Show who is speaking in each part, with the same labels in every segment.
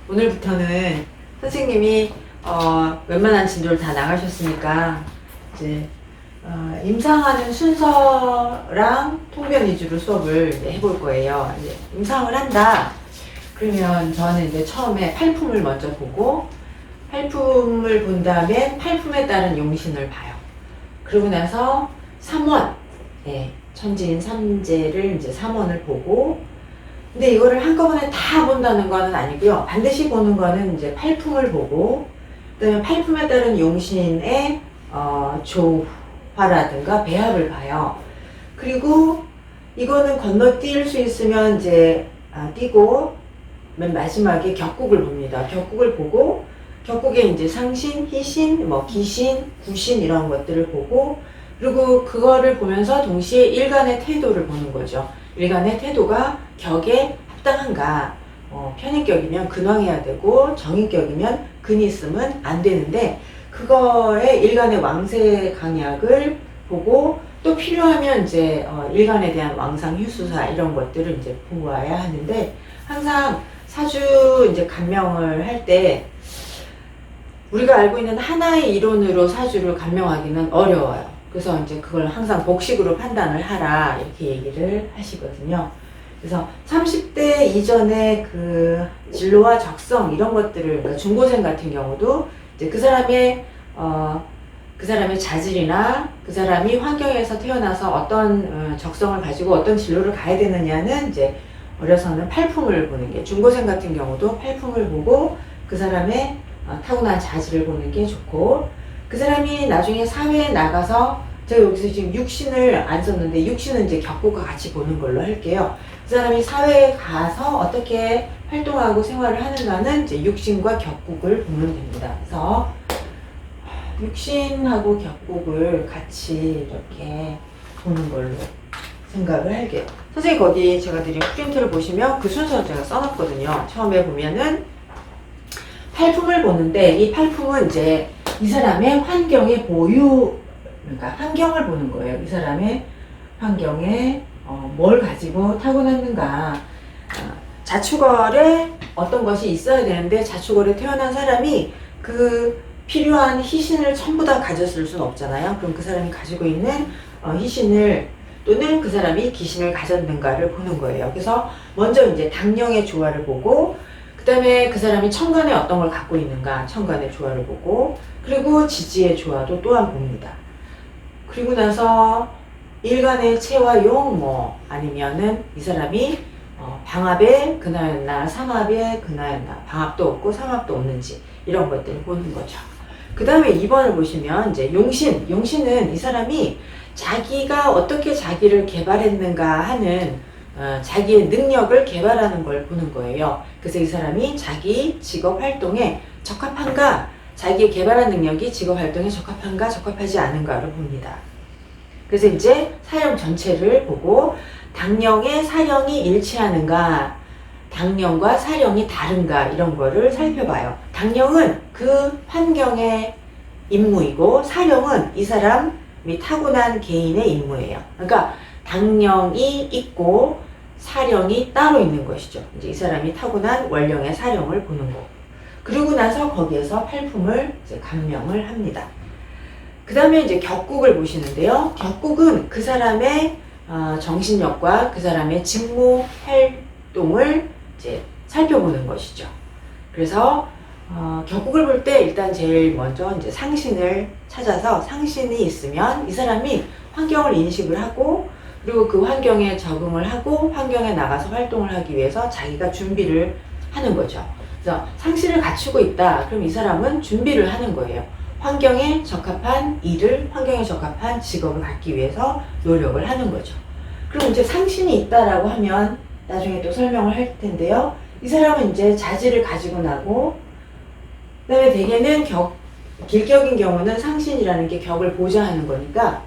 Speaker 1: 오늘부터는 선생님이 웬만한 진도를 다 나가셨으니까 이제 임상하는 순서랑 통변 위주로 수업을 이제 해볼 거예요. 이제 임상을 한다. 그러면 저는 이제 처음에 팔품을 먼저 보고 팔품을 본 다음에 팔품에 따른 용신을 봐요. 그러고 나서 삼원, 천지인 삼재를 이제 삼원을 보고, 근데 이거를 한꺼번에 다 본다는 거는 아니고요. 반드시 보는 거는 이제 팔품을 보고, 그다음에 팔품에 따른 용신의 조화라든가 배합을 봐요. 그리고 이거는 건너뛸 수 있으면 이제 띄고 맨 마지막에 격국을 봅니다. 격국을 보고 격국에 이제 상신, 희신, 기신, 구신 이런 것들을 보고, 그리고 그거를 보면서 동시에 일간의 태도를 보는 거죠. 일간의 태도가 격에 합당한가. 편인격이면 근왕해야 되고 정인격이면 근이 있으면 안 되는데, 그거에 일간의 왕세 강약을 보고 또 필요하면 이제 일간에 대한 왕상 휴수사 이런 것들을 이제 보아야 하는데, 항상 사주 이제 감명을 할 때 우리가 알고 있는 하나의 이론으로 사주를 감명하기는 어려워요. 그래서 이제 그걸 항상 복식으로 판단을 하라 이렇게 얘기를 하시거든요. 그래서 30대 이전에 그 진로와 적성 이런 것들을, 그러니까 중고생 같은 경우도 이제 그 사람의 자질이나 그 사람이 환경에서 태어나서 어떤 적성을 가지고 어떤 진로를 가야 되느냐는 이제 어려서는 팔품을 보는 게, 중고생 같은 경우도 팔품을 보고 그 사람의 타고난 자질을 보는 게 좋고, 그 사람이 나중에 사회에 나가서, 제가 여기서 지금 육신을 안 썼는데 육신은 이제 격국과 같이 보는 걸로 할게요. 그 사람이 사회에 가서 어떻게 활동하고 생활을 하는가는 이제 육신과 격국을 보면 됩니다. 그래서 육신하고 격국을 같이 이렇게 보는 걸로 생각을 할게요. 선생님 거기 제가 드린 프린트를 보시면 그 순서를 제가 써놨거든요. 처음에 보면은 팔품을 보는데, 이 팔품은 이제 이 사람의 환경의 보유, 그러니까 환경을 보는 거예요. 이 사람의 환경에 뭘 가지고 타고났는가. 자축월에 어떤 것이 있어야 되는데, 자축월에 태어난 사람이 그 필요한 희신을 전부 다 가졌을 수는 없잖아요. 그럼 그 사람이 가지고 있는 희신을, 또는 그 사람이 기신을 가졌는가를 보는 거예요. 그래서 먼저 이제 당령의 조화를 보고, 그 다음에 그 사람이 천간에 어떤 걸 갖고 있는가, 천간의 조화를 보고, 그리고 지지의 조화도 또한 봅니다. 그리고 나서 일간의 체와 용, 아니면은 이 사람이 방합에 근하였나, 삼합에 근하였나, 방합도 없고 삼합도 없는지 이런 것들을 보는 거죠. 그 다음에 2번을 보시면 이제 용신은 이 사람이 자기가 어떻게 자기를 개발했는가 하는 자기의 능력을 개발하는 걸 보는 거예요. 그래서 이 사람이 자기 직업 활동에 적합한가, 자기의 개발한 능력이 직업 활동에 적합한가, 적합하지 않은가를 봅니다. 그래서 이제 사령 전체를 보고 당령의 사령이 일치하는가, 당령과 사령이 다른가 이런 거를 살펴봐요. 당령은 그 환경의 임무이고, 사령은 이 사람이 타고난 개인의 임무예요. 그러니까 당령이 있고 사령이 따로 있는 것이죠. 이제 이 사람이 타고난 원령의 사령을 보는 거. 그리고 나서 거기에서 팔품을 이제 감명을 합니다. 그 다음에 이제 격국을 보시는데요. 격국은 그 사람의 정신력과 그 사람의 직무 활동을 이제 살펴보는 것이죠. 그래서 격국을 볼 때 일단 제일 먼저 이제 상신을 찾아서, 상신이 있으면 이 사람이 환경을 인식을 하고, 그리고 그 환경에 적응을 하고 환경에 나가서 활동을 하기 위해서 자기가 준비를 하는 거죠. 그래서 상신을 갖추고 있다. 그럼 이 사람은 준비를 하는 거예요. 환경에 적합한 일을, 환경에 적합한 직업을 갖기 위해서 노력을 하는 거죠. 그럼 이제 상신이 있다라고 하면 나중에 또 설명을 할 텐데요. 이 사람은 이제 자질을 가지고 나고, 그 다음에 대개는 길격인 경우는 상신이라는 게 격을 보좌하는 거니까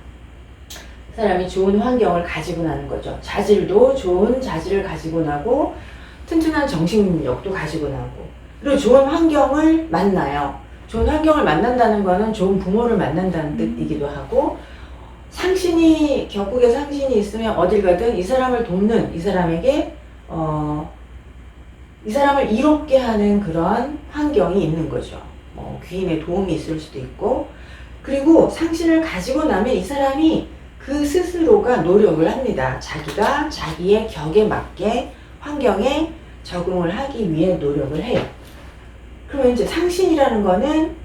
Speaker 1: 사람이 좋은 환경을 가지고 나는 거죠. 자질도 좋은 자질을 가지고 나고, 튼튼한 정신력도 가지고 나고, 그리고 좋은 환경을 만나요. 좋은 환경을 만난다는 거는 좋은 부모를 만난다는 뜻이기도 하고, 상신이, 격국에 상신이 있으면 어딜 가든 이 사람을 돕는, 이 사람에게 이 사람을 이롭게 하는 그런 환경이 있는 거죠. 귀인의 도움이 있을 수도 있고, 그리고 상신을 가지고 나면 이 사람이 그 스스로가 노력을 합니다. 자기가 자기의 격에 맞게 환경에 적응을 하기 위해 노력을 해요. 그러면 이제 상신이라는 거는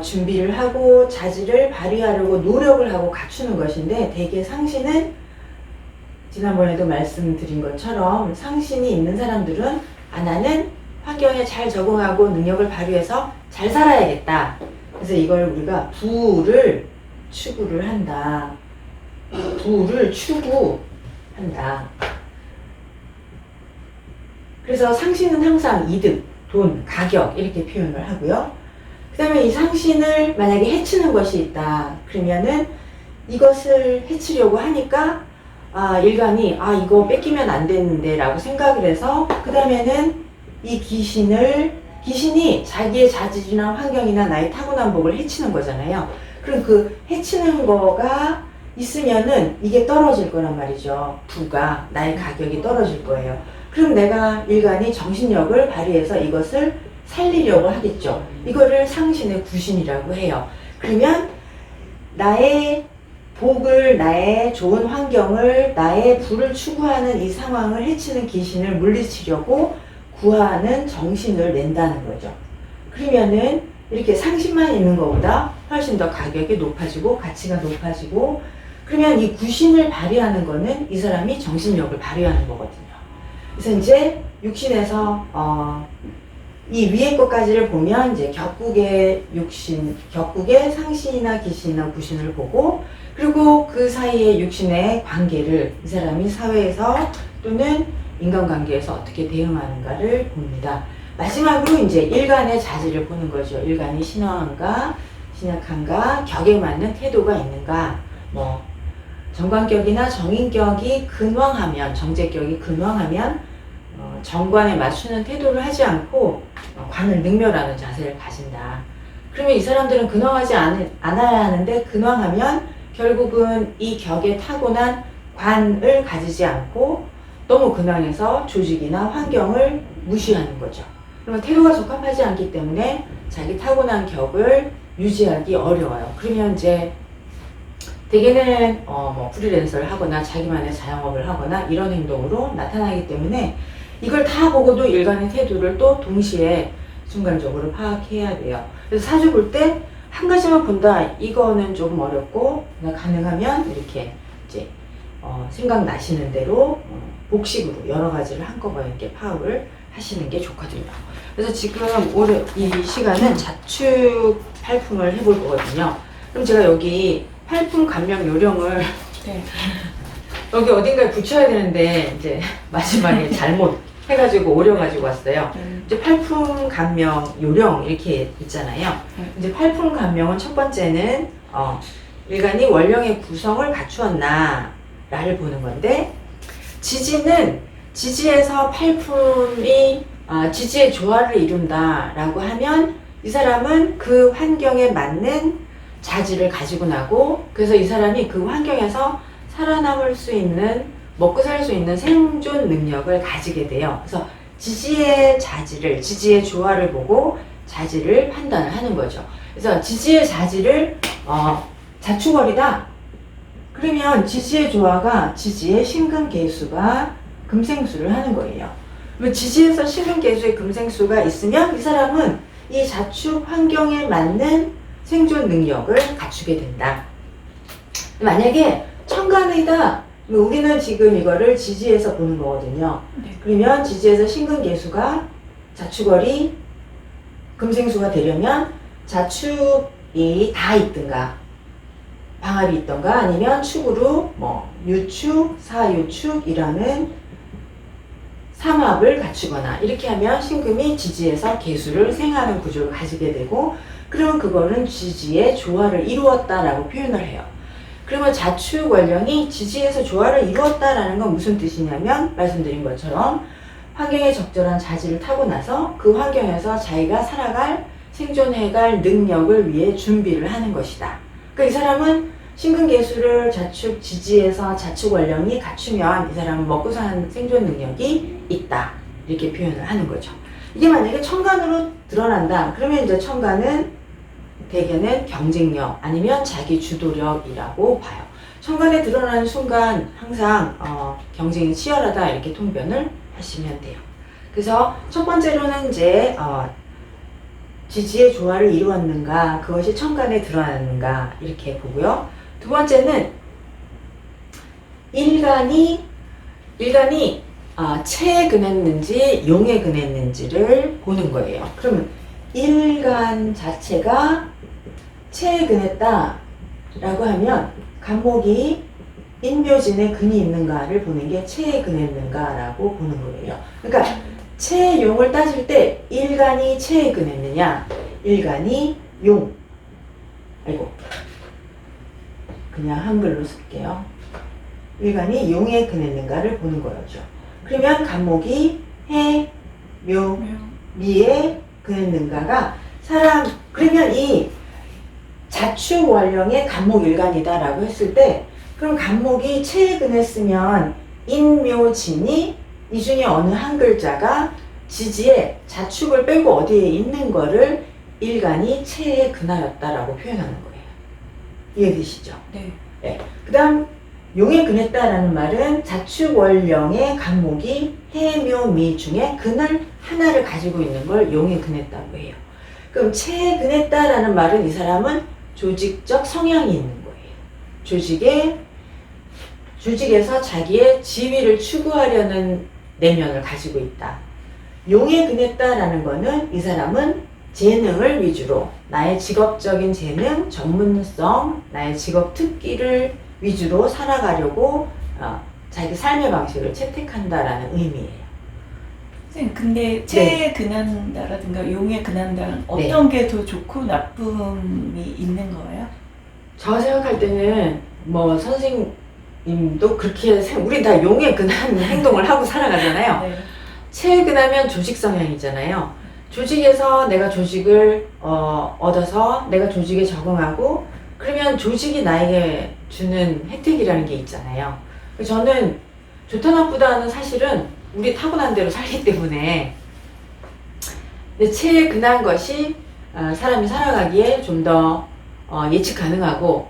Speaker 1: 준비를 하고 자질을 발휘하려고 노력을 하고 갖추는 것인데, 대개 상신은 지난번에도 말씀드린 것처럼 상신이 있는 사람들은 나는 환경에 잘 적응하고 능력을 발휘해서 잘 살아야겠다. 그래서 이걸 우리가 부를 추구를 한다. 부를 추구한다. 그래서 상신은 항상 이득, 돈, 가격 이렇게 표현을 하고요. 그 다음에 이 상신을 만약에 해치는 것이 있다. 그러면은 이것을 해치려고 하니까 일간이 이거 뺏기면 안 되는데 라고 생각을 해서 그 다음에는 이 귀신이 자기의 자질이나 환경이나 나의 타고난 복을 해치는 거잖아요. 그럼 그 해치는 거가 있으면은 이게 떨어질 거란 말이죠. 부가, 나의 가격이 떨어질 거예요. 그럼 내가 일간이 정신력을 발휘해서 이것을 살리려고 하겠죠. 이거를 상신의 구신이라고 해요. 그러면 나의 복을, 나의 좋은 환경을, 나의 부를 추구하는 이 상황을 해치는 귀신을 물리치려고 구하는 정신을 낸다는 거죠. 그러면은 이렇게 상신만 있는 것보다 훨씬 더 가격이 높아지고 가치가 높아지고, 그러면 이 구신을 발휘하는 거는 이 사람이 정신력을 발휘하는 거거든요. 그래서 이제 육신에서 이 위에 것까지를 보면 이제 격국의 육신, 격국의 상신이나 기신이나 구신을 보고, 그리고 그 사이의 육신의 관계를 이 사람이 사회에서 또는 인간관계에서 어떻게 대응하는가를 봅니다. 마지막으로 이제 일간의 자질을 보는 거죠. 일간이 신화한가, 신약한가, 격에 맞는 태도가 있는가. 정관격이나 정인격이 근왕하면, 정제격이 근왕하면 정관에 맞추는 태도를 하지 않고 관을 능멸하는 자세를 가진다. 그러면 이 사람들은 근왕하지 않아야 하는데, 근왕하면 결국은 이 격에 타고난 관을 가지지 않고 너무 근왕해서 조직이나 환경을 무시하는 거죠. 그러면 태도가 적합하지 않기 때문에 자기 타고난 격을 유지하기 어려워요. 그러면 이제 대개는 프리랜서를 하거나 자기만의 자영업을 하거나 이런 행동으로 나타나기 때문에 이걸 다 보고도 일간의 태도를 또 동시에 순간적으로 파악해야 돼요. 그래서 사주 볼 때 한 가지만 본다, 이거는 좀 어렵고, 가능하면 이렇게 이제 생각나시는 대로 복식으로 여러 가지를 한꺼번에 이렇게 파악을 하시는 게 좋거든요. 그래서 지금 올해 이 시간은 자축 팔품을 해볼 거거든요. 그럼 제가 여기 팔품 감명 요령을 여기 어딘가에 붙여야 되는데 이제 마지막에 잘못 해가지고 오려가지고 왔어요. 이제 팔품 감명 요령 이렇게 있잖아요. 이제 팔품 감명은 첫 번째는 일간이 원령의 구성을 갖추었나 라를 보는 건데, 지지는 지지에서 팔품이 지지의 조화를 이룬다 라고 하면 이 사람은 그 환경에 맞는 자질을 가지고 나고, 그래서 이 사람이 그 환경에서 살아남을 수 있는, 먹고 살 수 있는 생존 능력을 가지게 돼요. 그래서 지지의 자질을, 지지의 조화를 보고 자질을 판단을 하는 거죠. 그래서 지지의 자질을 자축월이다. 그러면 지지의 조화가 지지의 신금계수가 금생수를 하는 거예요. 그러면 지지에서 신금계수의 금생수가 있으면 이 사람은 이 자축 환경에 맞는 생존 능력을 갖추게 된다. 만약에 천간이다. 우리는 지금 이거를 지지에서 보는 거거든요. 그러면 지지에서 신금계수가 자축월이 금생수가 되려면 자축이 다 있든가 방합이 있던가 아니면 축으로 유축, 사유축이라는 삼합을 갖추거나 이렇게 하면 신금이 지지에서 계수를 생하는 구조를 가지게 되고, 그러면 그거는 지지의 조화를 이루었다라고 표현을 해요. 그러면 자축 원령이 지지에서 조화를 이루었다라는 건 무슨 뜻이냐면, 말씀드린 것처럼 환경에 적절한 자질을 타고나서 그 환경에서 자기가 살아갈, 생존해갈 능력을 위해 준비를 하는 것이다. 그러니까 이 사람은 신금계수를 자축 지지에서 자축 원령이 갖추면 이 사람은 먹고 사는 생존 능력이 있다. 이렇게 표현을 하는 거죠. 이게 만약에 천간으로 드러난다. 그러면 이제 천간은 대개는 경쟁력 아니면 자기 주도력이라고 봐요. 천간에 드러나는 순간 항상 경쟁이 치열하다 이렇게 통변을 하시면 돼요. 그래서 첫 번째로는 이제 지지의 조화를 이루었는가, 그것이 천간에 드러났는가 이렇게 보고요. 두 번째는 일간이 체에 근했는지 용에 근했는지를 보는 거예요. 그러면 일간 자체가 체에 근했다 라고 하면 간목이 인묘진에 근이 있는가를 보는 게 체에 근했는가 라고 보는 거예요. 그러니까 체의 용을 따질 때 일간이 체에 근했느냐, 일간이 용, 그냥 한글로 쓸게요. 일간이 용에 근했는가를 보는 거였죠. 그러면 간목이 해, 묘, 미에 근했는가가 그러면 이 자축월령의 간목 일간이다라고 했을 때, 그럼 간목이 체에 근했으면 인묘진이 이 중에 어느 한 글자가 지지에 자축을 빼고 어디에 있는 거를 일간이 체에 근하였다라고 표현하는 거예요. 이해되시죠?
Speaker 2: 네.
Speaker 1: 네. 그 다음 용에 근했다라는 말은 자축월령의 간목이 해묘미 중에 근을 하나를 가지고 있는 걸 용에 근했다고 해요. 그럼 체에 근했다라는 말은 이 사람은 조직적 성향이 있는 거예요. 조직에서 자기의 지위를 추구하려는 내면을 가지고 있다. 용에 근했다라는 거는 이 사람은 재능을 위주로 나의 직업적인 재능, 전문성, 나의 직업 특기를 위주로 살아가려고 자기 삶의 방식을 채택한다라는 의미예요.
Speaker 2: 선생님, 근데 체에 근한다라든가 용에 근한다는 어떤 게 더 좋고 나쁨이 있는 거예요?
Speaker 1: 저 생각할 때는 뭐 선생님도 그렇게 우린 다 용에 근한 행동을 하고 살아가잖아요.
Speaker 2: 네.
Speaker 1: 체에 근하면 조직 성향이잖아요. 조직에서 내가 조직을 얻어서 내가 조직에 적응하고 그러면 조직이 나에게 주는 혜택이라는 게 있잖아요. 저는 좋다 나쁘다는 사실은 우리 타고난 대로 살기 때문에 체에 근한 것이 사람이 살아가기에 좀 더 예측 가능하고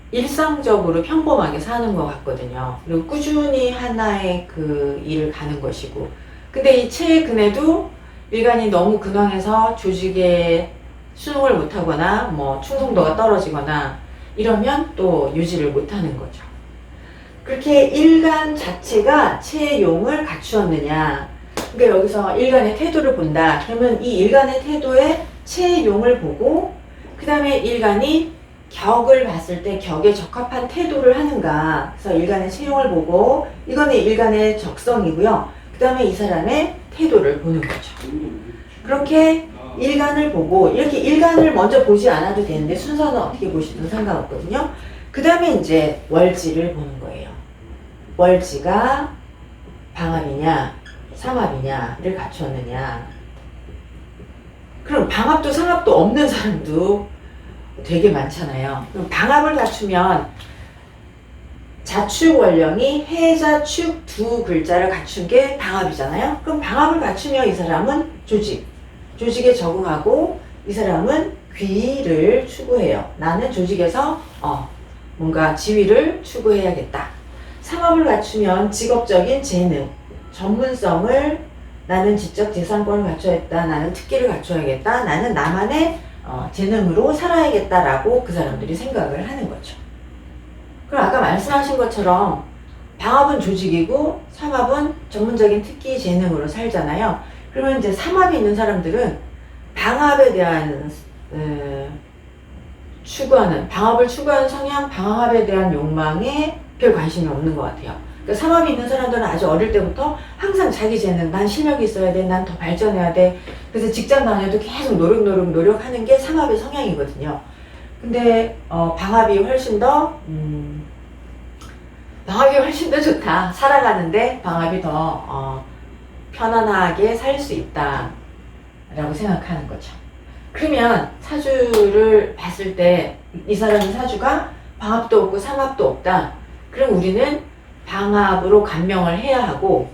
Speaker 1: 일상적으로 평범하게 사는 것 같거든요. 그리고 꾸준히 하나의 그 일을 가는 것이고, 근데 이 체에 근해도 일간이 너무 근황해서 조직에 수능을 못하거나 뭐 충성도가 떨어지거나 이러면 또 유지를 못하는 거죠. 그렇게 일간 자체가 체의 용을 갖추었느냐, 그러니까 여기서 일간의 태도를 본다. 그러면 이 일간의 태도에 체의 용을 보고 그 다음에 일간이 격을 봤을 때 격에 적합한 태도를 하는가. 그래서 일간의 체용을 보고 이거는 일간의 적성이고요. 그 다음에 이 사람의 태도를 보는 거죠. 그렇게 일간을 보고 이렇게 일간을 먼저 보지 않아도 되는데 순서는 어떻게 보시든 상관없거든요. 그 다음에 이제 월지를 보는 거예요. 월지가 방합이냐 삼합이냐를 갖추었느냐. 그럼 방합도 삼합도 없는 사람도 되게 많잖아요. 그럼 방합을 갖추면 자축월령이 해자축 두 글자를 갖춘 게 방합이잖아요. 그럼 방합을 갖추면 이 사람은 조직에 적응하고 이 사람은 귀를 추구해요. 나는 조직에서 뭔가 지위를 추구해야겠다. 삼합을 갖추면 직업적인 재능, 전문성을 나는 지적 재산권을 갖춰야겠다. 나는 특기를 갖춰야겠다. 나는 나만의 재능으로 살아야겠다라고 그 사람들이 생각을 하는 거죠. 그럼 아까 말씀하신 것처럼 방합은 조직이고 삼합은 전문적인 특기 재능으로 살잖아요. 그러면 이제 삼합이 있는 사람들은 방합에 대한 방합을 추구하는 성향, 방합에 대한 욕망에 별 관심이 없는 것 같아요. 그러니까 삼합이 있는 사람들은 아주 어릴 때부터 항상 자기 재능, 난 실력이 있어야 돼, 난 더 발전해야 돼. 그래서 직장 다녀도 계속 노력하는 게 삼합의 성향이거든요. 근데 방합이 훨씬 더 좋다. 살아가는데 방합이 더 편안하게 살 수 있다 라고 생각하는 거죠. 그러면 사주를 봤을 때 이 사람의 사주가 방합도 없고 삼합도 없다. 그럼 우리는 방합으로 간명을 해야 하고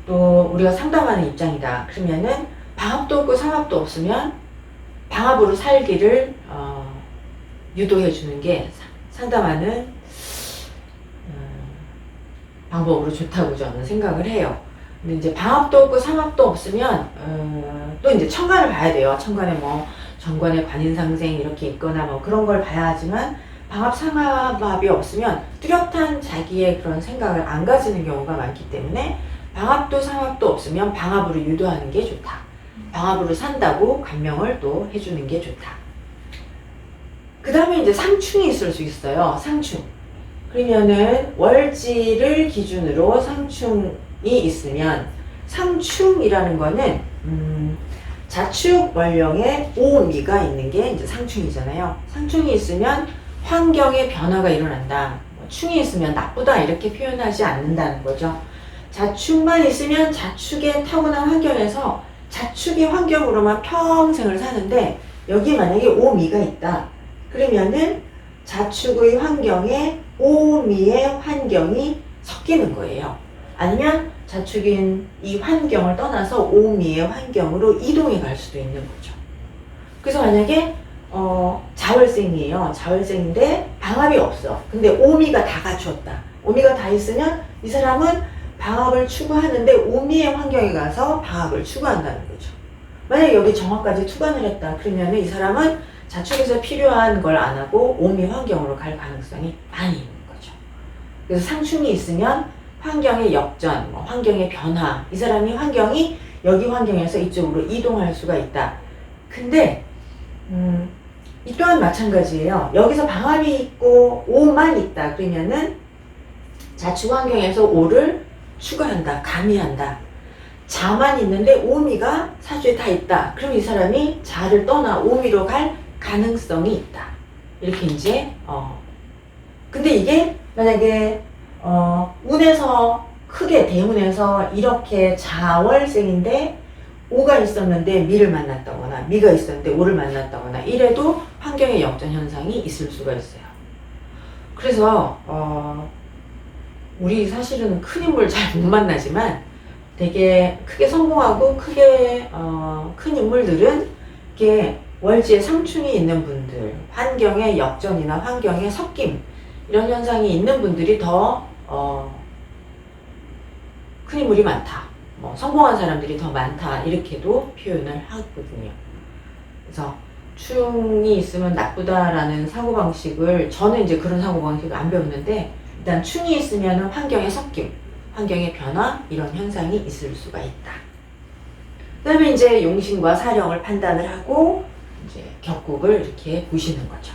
Speaker 1: 또 우리가 상담하는 입장이다. 그러면은 방합도 없고 삼합도 없으면 방합으로 살기를 유도해 주는 게 상담하는 방법으로 좋다고 저는 생각을 해요. 근데 이제 방합도 없고 삼합도 없으면 또 이제 천간을 봐야 돼요. 천간에 뭐 정관의 관인상생 이렇게 있거나 뭐 그런 걸 봐야 하지만 방합 삼합이 없으면 뚜렷한 자기의 그런 생각을 안 가지는 경우가 많기 때문에 방합도 삼합도 없으면 방합으로 유도하는 게 좋다. 방합으로 산다고 감명을 또 해주는 게 좋다. 그 다음에 이제 상충이 있을 수 있어요. 상충. 그러면은 월지를 기준으로 상충이 있으면 상충이라는 거는 자축 월령에 오미가 있는 게 이제 상충이잖아요. 상충이 있으면 환경의 변화가 일어난다. 충이 있으면 나쁘다 이렇게 표현하지 않는다는 거죠. 자축만 있으면 자축의 타고난 환경에서 자축의 환경으로만 평생을 사는데 여기 만약에 오미가 있다. 그러면은 자축의 환경에 오미의 환경이 섞이는 거예요. 아니면 자축인 이 환경을 떠나서 오미의 환경으로 이동해 갈 수도 있는 거죠. 그래서 만약에 자월생이에요. 자월생인데 방합이 없어. 근데 오미가 다 갖추었다. 오미가 다 있으면 이 사람은 방합을 추구하는데 오미의 환경에 가서 방합을 추구한다는 거죠. 만약에 여기 정화까지 투관을 했다. 그러면 이 사람은 자축에서 필요한 걸 안 하고 오미 환경으로 갈 가능성이 많이 있는 거죠. 그래서 상충이 있으면 환경의 역전, 환경의 변화, 이 사람이 환경이 여기 환경에서 이쪽으로 이동할 수가 있다. 근데 이 또한 마찬가지예요. 여기서 방합이 있고 오만 있다. 그러면은 자축 환경에서 오를 추구한다, 가미한다. 자만 있는데 오미가 사주에 다 있다. 그럼 이 사람이 자를 떠나 오미로 갈 가능성이 있다. 이렇게 이제 근데 이게 만약에 운에서 크게 대운에서 이렇게 자월생인데 오가 있었는데 미를 만났다거나 미가 있었는데 오를 만났다거나 이래도 환경의 역전 현상이 있을 수가 있어요. 그래서 우리 사실은 큰 인물 잘 못 만나지만 되게 크게 성공하고 크게 큰 인물들은 이게 월지에 상충이 있는 분들, 환경의 역전이나 환경의 섞임 이런 현상이 있는 분들이 더 큰 인물이 많다. 성공한 사람들이 더 많다. 이렇게도 표현을 하거든요. 그래서 충이 있으면 나쁘다라는 사고방식을 저는 이제 그런 사고방식을 안 배웠는데 일단 충이 있으면 환경의 섞임, 환경의 변화 이런 현상이 있을 수가 있다. 그 다음에 이제 용신과 사령을 판단을 하고 이제 격국을 이렇게 보시는 거죠.